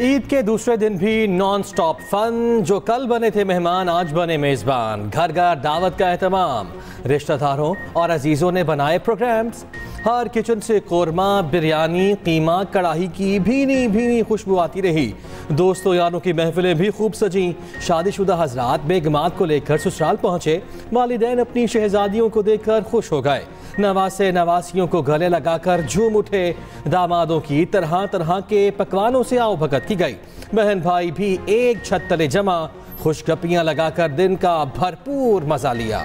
ईद के दूसरे दिन भी नॉन स्टॉप फन। जो कल बने थे मेहमान आज बने मेजबान। घर घर दावत का एहतमाम, रिश्तेदारों और अजीजों ने बनाए प्रोग्राम्स। हर किचन से कोरमा, बिरयानी, कीमा, कढ़ाई की भीनी भीनी खुशबू आती रही। दोस्तों यारों की महफिलें भी खूब सजी। शादीशुदा हजरात बेगमात को लेकर ससुराल पहुंचे। वालिदैन अपनी शहजादियों को देखकर खुश हो गए। नवासे नवासियों को गले लगाकर झूम उठे। दामादों की तरह तरह के पकवानों से आओ भगत की गई। बहन भाई भी एक छत तले जमा, खुशगपियां लगाकर दिन का भरपूर मजा लिया।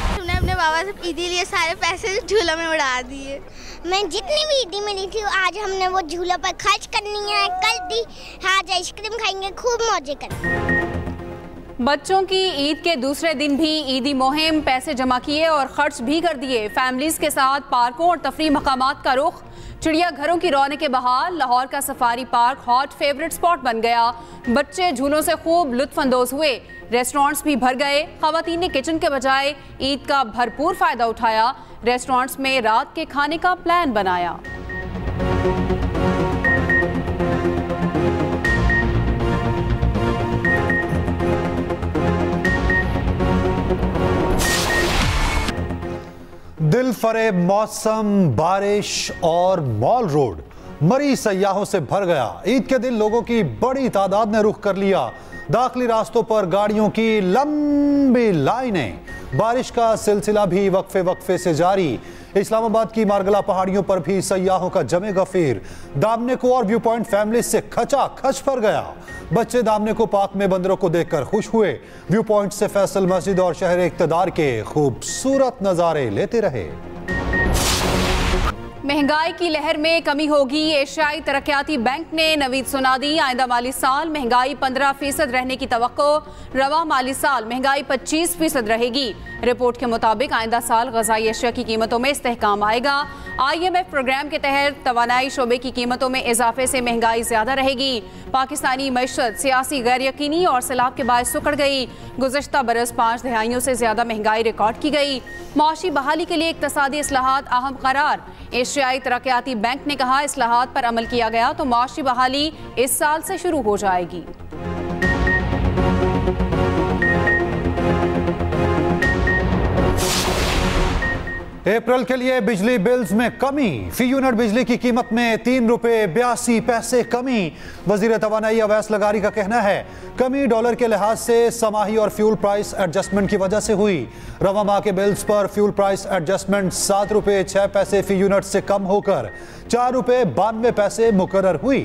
हमने अपने बाबा से ईदी लिए सारे पैसे झूला में उड़ा दिए। मैं जितनी भी ईदी मिली थी आज हमने वो झूला पर खर्च करनी है। कल दी आज आइसक्रीम खाएंगे, खूब मौजे करेंगे। बच्चों की ईद के दूसरे दिन भी ईदी मुहिम, पैसे जमा किए और खर्च भी कर दिए। फैमिलीज के साथ पार्कों और तफरी मकामात का रुख। चिड़ियाघरों की रौनक बहाल। लाहौर का safari park hot favourite spot बन गया। बच्चे झूलों से खूब लुत्फ अंदोज हुए। रेस्टोरेंट्स भी भर गए। खवातीन ने किचन के बजाय ईद का भरपूर फायदा उठाया। रेस्टोरेंट्स में रात के खाने का प्लान बनाया। दिल फरेब मौसम, बारिश और मॉल रोड मरी सयाहों से भर गया। ईद के दिन लोगों की बड़ी तादाद ने रुख कर लिया। दाखिली रास्तों पर गाड़ियों की लंबी लाइनें। बारिश का सिलसिला भी वक्फे वक्फे से जारी। इस्लामाबाद की मारगला पहाड़ियों पर भी सयाहों का जमे गफीर। दामने को और व्यू पॉइंट फैमिली से खचा खच भर गया। बच्चे दामने को पार्क में बंदरों को देखकर खुश हुए। व्यू पॉइंट से फैसल मस्जिद और शहर इक़्तिदार के खूबसूरत नजारे लेते रहे। महंगाई की लहर में कमी होगी। एशियाई तरक्याती बैंक ने नवीद सुना दी। आइंदा माली साल महंगाई 15% रहने की तवक्को। रवा माली साल महंगाई 25% रहेगी। रिपोर्ट के मुताबिक आइंदा साल ग़िज़ाई अशिया की कीमतों में इस्तेहकाम आएगा। IMF प्रोग्राम के तहत तवानाई शोबे की कीमतों में इजाफे से महंगाई ज्यादा रहेगी। पाकिस्तानी मईशत सियासी गैर यकीनी और सैलाब के बायस सुकड़ गई। गुज़श्ता बरस 5 दहाइयों से ज्यादा महंगाई रिकॉर्ड की गई। मौशी बहाली के लिए इक़्तिसादी इस्लाहात अहम करार। एशियाई तरक्याती बैंक ने कहा इस्लाहात पर अमल किया गया तो मौशी बहाली इस साल से शुरू हो जाएगी। अप्रैल के लिए बिजली बिल्स में कमी। फी यूनिट बिजली की कीमत में 3 रुपए 82 पैसे कमी। वजीर तवानाई अवैस लगारी का कहना है कमी डॉलर के लिहाज से समाही और फ्यूल प्राइस एडजस्टमेंट की वजह से हुई। रवा माह के बिल्स पर फ्यूल प्राइस एडजस्टमेंट 7 रुपए 6 पैसे फी यूनिट से कम होकर 4 रुपए 92 पैसे मुकर्रर हुई।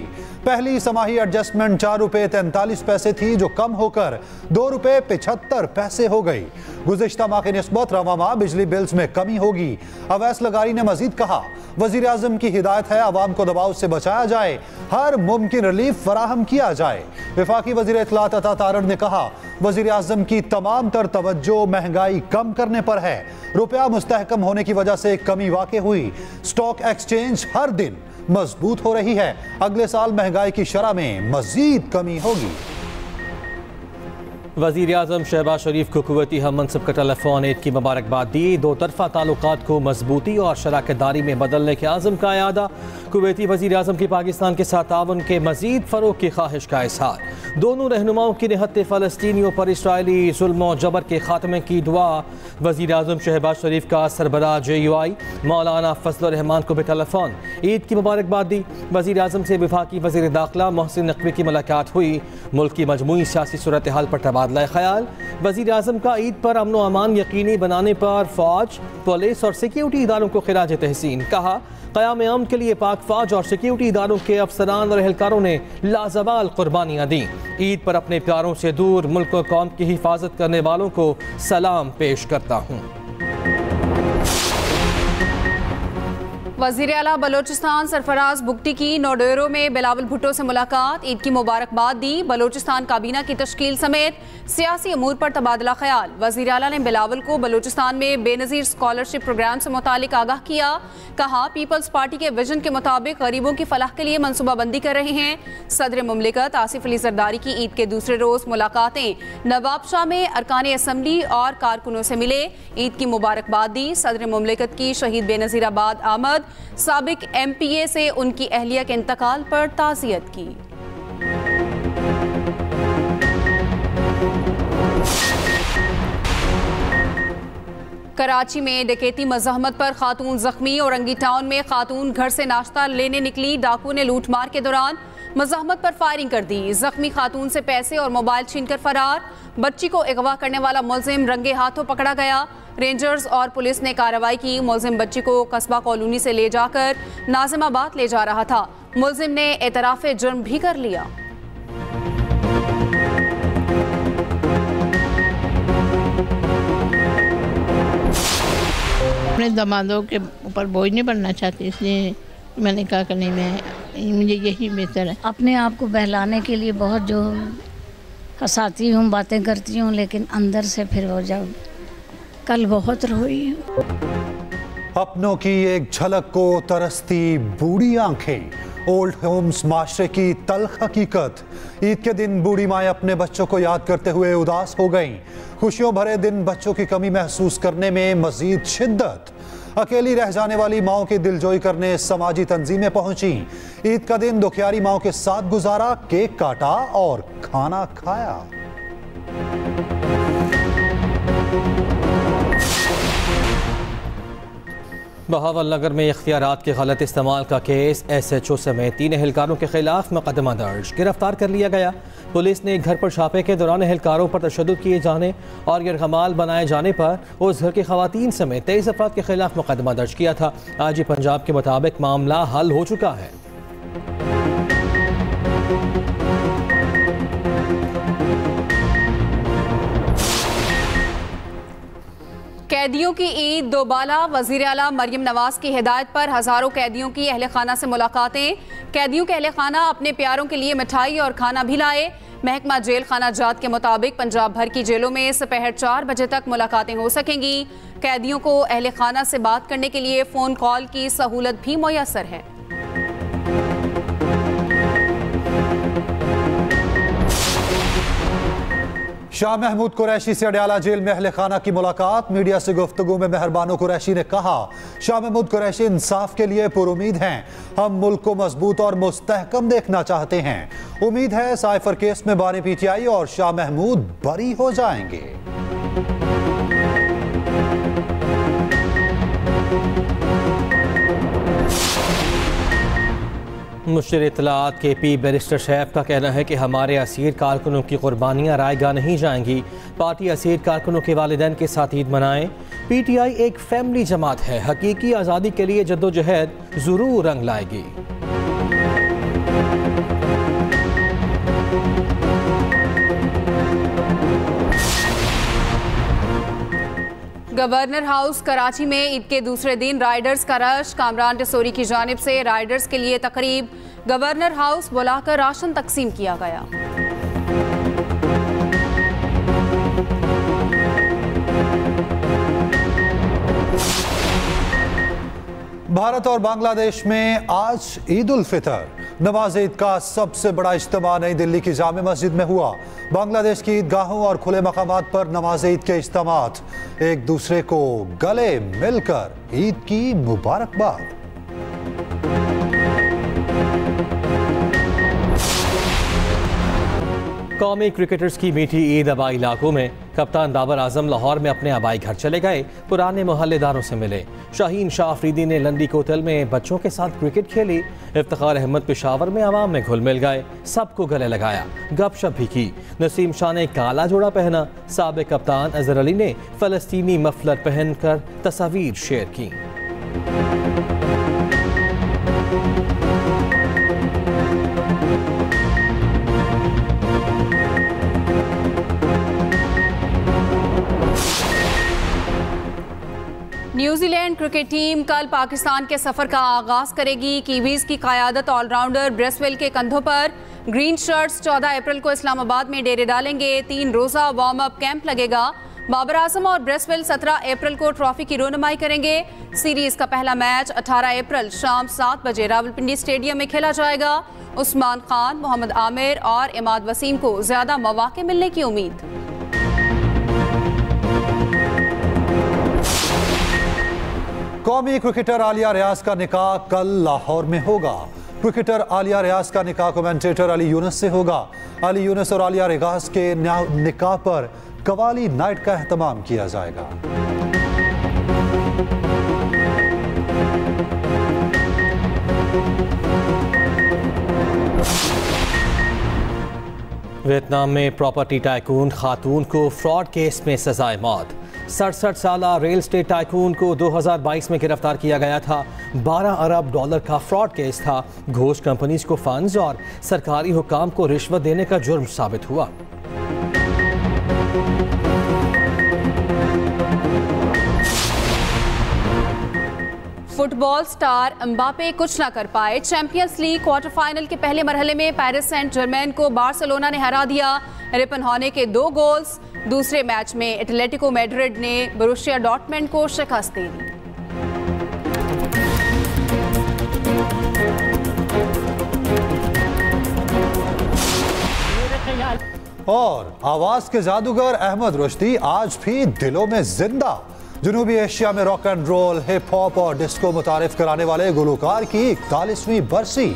पहली समाही एडजस्टमेंट 4 रुपए 43 पैसे थी जो कम होकर 2 रुपए 75 पैसे हो गई। गुज़िश्ता माह की निस्बत रवा माह बिजली बिल्स में कमी होगी। अवैस लगारी ने मजीद कहा वजीर आज़म की हिदायत है अवाम को दबाव से बचाया जाए, हर मुमकिन रिलीफ फराहम किया जाए। वफाकी वजीर इत्तलात अता तारड़ ने कहा वजीर आज़म की तमाम तर तवज्जो महंगाई कम करने पर है। रुपया मुस्तहकम होने की वजह से कमी वाक़ई हुई। स्टॉक एक्सचेंज हर दिन मजबूत हो रही है। अगले साल महंगाई की शरह में मजीद कमी होगी। वज़ीर आज़म शहबाज शरीफ को कुवैती हम मनसब का टेलीफोन ईद की मुबारकबाद दी। दो तरफ़ा ताल्लुकात को मजबूती और शराकतदारी में बदलने के आज़म का यादा। कुवैती वज़ीर आज़म की पाकिस्तान के साथ ताउन के मज़ीद फ़रोग़ की ख्वाहिश का इज़हार। दोनों रहनुमाओं की निहत्ते फ़लस्तीनियों पर इसराइली जुल्म और जबर के खात्मे की दुआ। वज़ीर आज़म शहबाज शरीफ का सरबराह JUI मौलाना फजलुर रहमान को भी टेलीफोन ईद की मुबारकबाद दी। वज़ीर आज़म से वफाकी वज़ीर दाखिला मोहसिन नकवी की मुलाकात हुई। मुल्क की मजमूई सियासी सूरत हाल पर तबादला ख्याल। वज़ीर आज़म का ईद पर अमन व अमान यकीनी बनाने पर फौज, पुलिस और सिक्योरिटी इदारों को खिराज तहसीन। कहा क़याम अमन के लिए पाक फौज और सिक्योरिटी इदारों के अफसरान और एहलकारों ने लाजवाल कुर्बानियाँ दी। ईद पर अपने प्यारों से दूर मुल्क और कौम की हिफाजत करने वालों को सलाम पेश करता हूँ। वज़ीर आला बलोचिस्तान सरफराज बुगटी की नोडेरो में बिलावल भुट्टो से मुलाकात, ईद की मुबारकबाद दी। बलोचिस्तान काबीना की तश्कील समेत सियासी अमूर पर तबादला ख्याल। वज़ीर आला ने बिलावल को बलोचिस्तान में बेनज़ीर स्कॉलरशिप प्रोग्राम से मुतालिक आगाह किया। कहा, पीपल्स पार्टी के विजन के मुताबिक गरीबों की फलाह के लिए मनसूबाबंदी कर रहे हैं। सदर मुमलिकत आसिफ अली जरदारी की ईद के दूसरे रोज मुलाकातें। नवाबशाह में अरकान असम्बली और कारकुनों से मिले, ईद की मुबारकबाद दी। सदर मुमलिकत की शहीद बेनज़ीराबाद आमद, साबिक MPA से उनकी अहलिया के इंतकाल पर ताज़ियत की। कराची में डकैती मज़ाहमत पर खातून जख्मी। औरंगी टाउन में खातून घर से नाश्ता लेने निकली, डाकू ने लूटमार के दौरान मज़ाहमत पर फायरिंग कर दी। जख्मी खातून से पैसे और मोबाइल छीनकर फरार। बच्ची को अगवा करने वाला मुलजिम रंगे हाथों पकड़ा गया। रेंजर्स और पुलिस ने कार्रवाई की। मुलजिम बच्ची को कस्बा कॉलोनी से ले जाकर नाजिमाबाद ले जा रहा था। मुलजिम ने एतराफ़े जुर्म भी कर लिया। अपने दामादों के ऊपर बोझ नहीं बनना चाहती, इसलिए मैंने कहा कि नहीं, मैं मुझे यही बेहतर है। अपने आप को बहलाने के लिए बहुत जो हंसाती हूँ, बातें करती हूँ, लेकिन अंदर से फिर वो जब कल बहुत रोई हूँ। अपनों की एक झलक को तरसती बूढ़ी आंखें, ओल्ड होम्स माशरे की तल्ख हकीकत। ईद के दिन बूढ़ी माएँ अपने बच्चों को याद करते हुए उदास हो गईं। खुशियों भरे दिन बच्चों की कमी महसूस करने में मजीद शिद्दत। अकेली रह जाने वाली माओं की दिलजोई करने समाजी तंजीमें पहुंची। ईद का दिन दुखियारी माओं के साथ गुजारा, केक काटा और खाना खाया। बहावलनगर में इख्तियारात के गलत इस्तेमाल का केस। SHO समेत 3 एहलकारों के खिलाफ मुकदमा दर्ज, गिरफ्तार कर लिया गया। पुलिस ने एक घर पर छापे के दौरान एहलकारों पर तशद्दुद किए जाने और यरगमाल बनाए जाने पर उस घर की खवातीन समेत 23 अफराद के खिलाफ मुकदमा दर्ज किया था। आज पंजाब के मुताबिक मामला हल हो चुका है। कैदियों की ईद दोबाला। वज़ीर आला मरियम नवाज की हिदायत पर हज़ारों कैदियों की अहले खाना से मुलाकातें। कैदियों के अहले खाना अपने प्यारों के लिए मिठाई और खाना भी लाए। महकमा जेल खाना जात के मुताबिक पंजाब भर की जेलों में दोपहर 4 बजे तक मुलाकातें हो सकेंगी। कैदियों को अहले खाना से बात करने के लिए फ़ोन कॉल की सहूलत भी मुयस्सर है। शाह महमूद कुरैशी से अडयाला जेल में अहले खाना की मुलाकात। मीडिया से गुफ्तगू में मेहरबानो कुरैशी ने कहा, शाह महमूद कुरैशी इंसाफ के लिए पुरुमीद हैं। हम मुल्क को मजबूत और मुस्तहकम देखना चाहते हैं। उम्मीद है साइफर केस में बानी PTI और शाह महमूद बरी हो जाएंगे। मुश्तिर इत्तलात KP बैरिस्टर शैफ का कहना है कि हमारे असीर कारकुनों की कुर्बानियाँ रायगा नहीं जाएंगी। पार्टी असीर कारकुनों के वालिदैन के साथ ईद मनाएं। PTI एक फैमिली जमात है, हकीकी आज़ादी के लिए जद्दोजहद ज़रूर रंग लाएगी। गवर्नर हाउस कराची में ईद के दूसरे दिन राइडर्स का रश। कामरान टेसोरी की जानिब से राइडर्स के लिए तकरीब। गवर्नर हाउस बुलाकर राशन तकसीम किया गया। भारत और बांग्लादेश में आज ईद उल फितर। नमाज ईद का सबसे बड़ा इज्तिमा नई दिल्ली की जामे मस्जिद में हुआ। बांग्लादेश की ईदगाहों और खुले मकामात पर नमाज ईद के इज्तिमात। एक दूसरे को गले मिलकर ईद की मुबारकबाद। कौमी क्रिकेटर्स की मीठी ईद आबाई इलाकों में। कप्तान बाबर आजम लाहौर में अपने आबाई घर चले गए, पुराने मोहल्लेदारों से मिले। शाहीन शाह अफरीदी ने लंडी कोतल में बच्चों के साथ क्रिकेट खेली। इफ्तिखार अहमद पेशावर में आवाम में घुल मिल गए, सबको गले लगाया, गपशप भी की। नसीम शाह ने काला जोड़ा पहना। साबिक कप्तान अजहर अली ने फ़लस्तीनी मफलर पहनकर तस्वीर शेयर की। न्यूजीलैंड क्रिकेट टीम कल पाकिस्तान के सफर का आगाज करेगी। कीवीज की क़यादत ऑलराउंडर ब्रेसवेल के कंधों पर। ग्रीन शर्ट्स 14 अप्रैल को इस्लामाबाद में डेरे डालेंगे। 3 रोजा वार्म अप कैंप लगेगा। बाबर आजम और ब्रेसवेल 17 अप्रैल को ट्रॉफी की रोनुमाई करेंगे। सीरीज का पहला मैच 18 अप्रैल शाम 7 बजे रावलपिंडी स्टेडियम में खेला जाएगा। उस्मान खान, मोहम्मद आमिर और इमाद वसीम को ज्यादा मौके मिलने की उम्मीद। कौमी क्रिकेटर आलिया रियाज का निकाह कल लाहौर में होगा। क्रिकेटर आलिया रियाज का निकाह कमेंटेटर अली यूनुस से होगा। अली यूनुस और आलिया रियाज के निकाह पर कवाली नाइट का एहतमाम किया जाएगा। वियतनाम में प्रॉपर्टी टाइकून खातून को फ्रॉड केस में सजाए मौत। 67 साला रियल स्टेट टाइकून को 2022 में गिरफ्तार किया गया था। 12 अरब डॉलर का फ्रॉड केस था। घोष कंपनीज को फंड्स और सरकारी हुकाम को रिश्वत देने का जुर्म साबित हुआ। फुटबॉल स्टार एम्बापे कुछ ना कर पाए। चैंपियंस लीग क्वार्टर फाइनल के पहले मरहले में पेरिस सेंट जर्मेन को बार्सिलोना ने हरा दिया। रिपनहोने के 2 गोल्स। दूसरे मैच में एटलेटिको मैड्रिड ने बोरुसिया डॉर्टमुंड को शिकस्त दे दी। और आवाज के जादूगर अहमद रुश्दी आज भी दिलों में जिंदा। जनूबी एशिया में rock and roll, hip hop और डिस्को मुतारिफ कराने वाले गुलकार की 41वीं बरसी।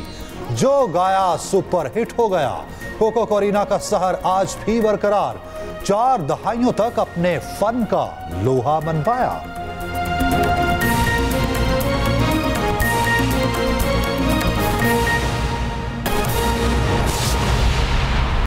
जो गाया सुपर हिट हो गया। कोको कोरिना का सहर आज भी बरकरार। 4 दहाइयों तक अपने फन का लोहा मनवाया।